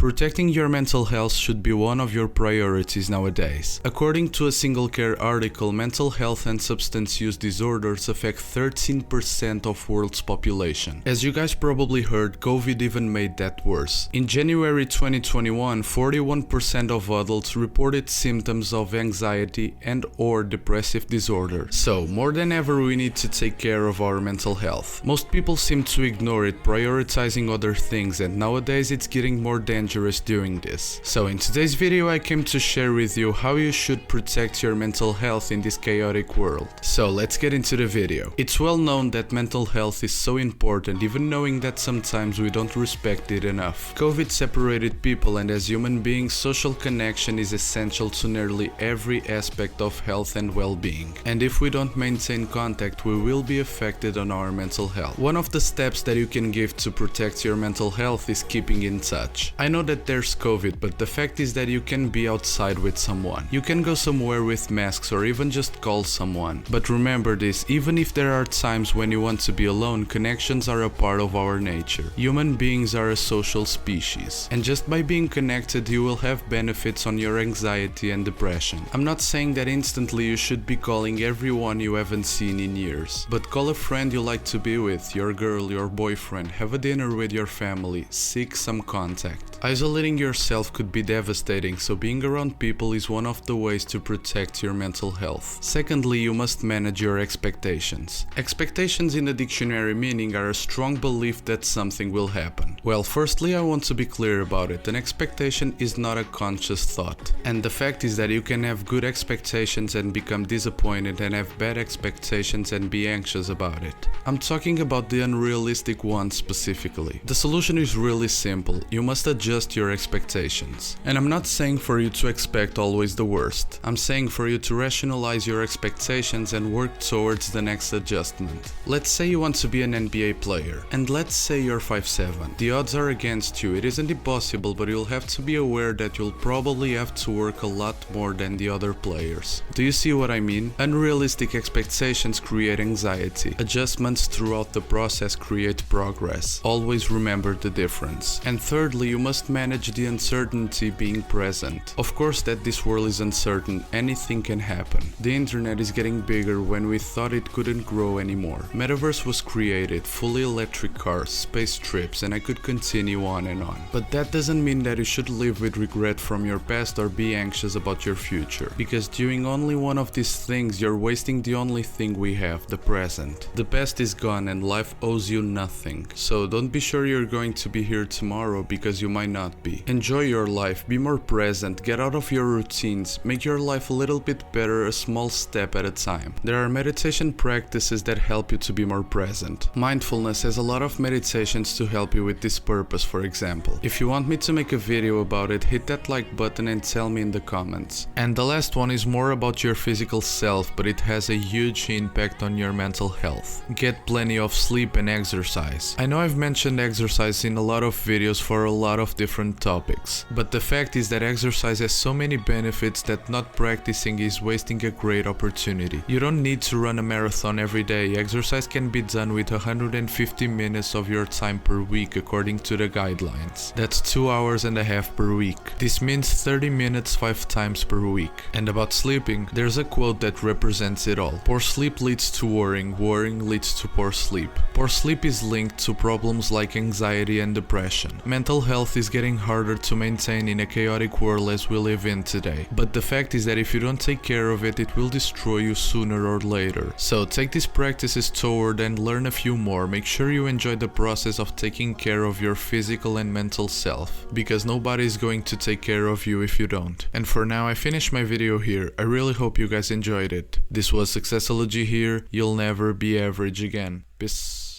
Protecting your mental health should be one of your priorities nowadays. According to a Single Care article, mental health and substance use disorders affect 13% of world's population. As you guys probably heard, COVID even made that worse. In January 2021, 41% of adults reported symptoms of anxiety and/or depressive disorder. So, more than ever, we need to take care of our mental health. Most people seem to ignore it, prioritizing other things, and nowadays it's getting more dangerous doing this. So in today's video I came to share with you how you should protect your mental health in this chaotic world. So let's get into the video. It's well known that mental health is so important, even knowing that sometimes we don't respect it enough. COVID separated people, and as human beings, social connection is essential to nearly every aspect of health and well-being. And if we don't maintain contact, we will be affected on our mental health. One of the steps that you can give to protect your mental health is keeping in touch. I know that there's COVID, but the fact is that you can be outside with someone. You can go somewhere with masks or even just call someone. But remember this, even if there are times when you want to be alone, connections are a part of our nature. Human beings are a social species, and just by being connected you will have benefits on your anxiety and depression. I'm not saying that instantly you should be calling everyone you haven't seen in years, but call a friend you like to be with, your girl, your boyfriend, have a dinner with your family, seek some contact. Isolating yourself could be devastating, so being around people is one of the ways to protect your mental health. Secondly, you must manage your expectations. Expectations in the dictionary meaning are a strong belief that something will happen. Well, firstly, I want to be clear about it. An expectation is not a conscious thought. And the fact is that you can have good expectations and become disappointed, and have bad expectations and be anxious about it. I'm talking about the unrealistic ones specifically. The solution is really simple. You must adjust your expectations. And I'm not saying for you to expect always the worst. I'm saying for you to rationalize your expectations and work towards the next adjustment. Let's say you want to be an NBA player, and let's say you're 5'7". The odds are against you. It isn't impossible, but you'll have to be aware that you'll probably have to work a lot more than the other players. Do you see what I mean? Unrealistic expectations create anxiety. Adjustments throughout the process create progress. Always remember the difference. And thirdly, you must manage the uncertainty being present. Of course that this world is uncertain, anything can happen. The internet is getting bigger when we thought it couldn't grow anymore. Metaverse was created, fully electric cars, space trips, and I could continue on and on. But that doesn't mean that you should live with regret from your past or be anxious about your future. Because doing only one of these things, you're wasting the only thing we have, the present. The past is gone and life owes you nothing. So don't be sure you're going to be here tomorrow, because you might not be. Enjoy your life, be more present, get out of your routines, make your life a little bit better, a small step at a time. There are meditation practices that help you to be more present. Mindfulness has a lot of meditations to help you with this purpose, for example. If you want me to make a video about it, hit that like button and tell me in the comments. And the last one is more about your physical self, but it has a huge impact on your mental health. Get plenty of sleep and exercise. I know I've mentioned exercise in a lot of videos for a lot of different topics, but the fact is that exercise has so many benefits that not practicing is wasting a great opportunity. You don't need to run a marathon every day. Exercise can be done with 150 minutes of your time per week according to the guidelines. That's 2 hours and a half per week. This means 30 minutes 5 times per week. And about sleeping, there's a quote that represents it all. Poor sleep leads to worrying, worrying leads to poor sleep. Poor sleep is linked to problems like anxiety and depression. Mental health is getting harder to maintain in a chaotic world as we live in today. But the fact is that if you don't take care of it, it will destroy you sooner or later. So take these practices toward and learn a few more. Make sure you enjoy the process of taking care of your physical and mental self, because nobody is going to take care of you if you don't. And for now, I finish my video here. I really hope you guys enjoyed it. This was Successology here. You'll never be average again. Peace.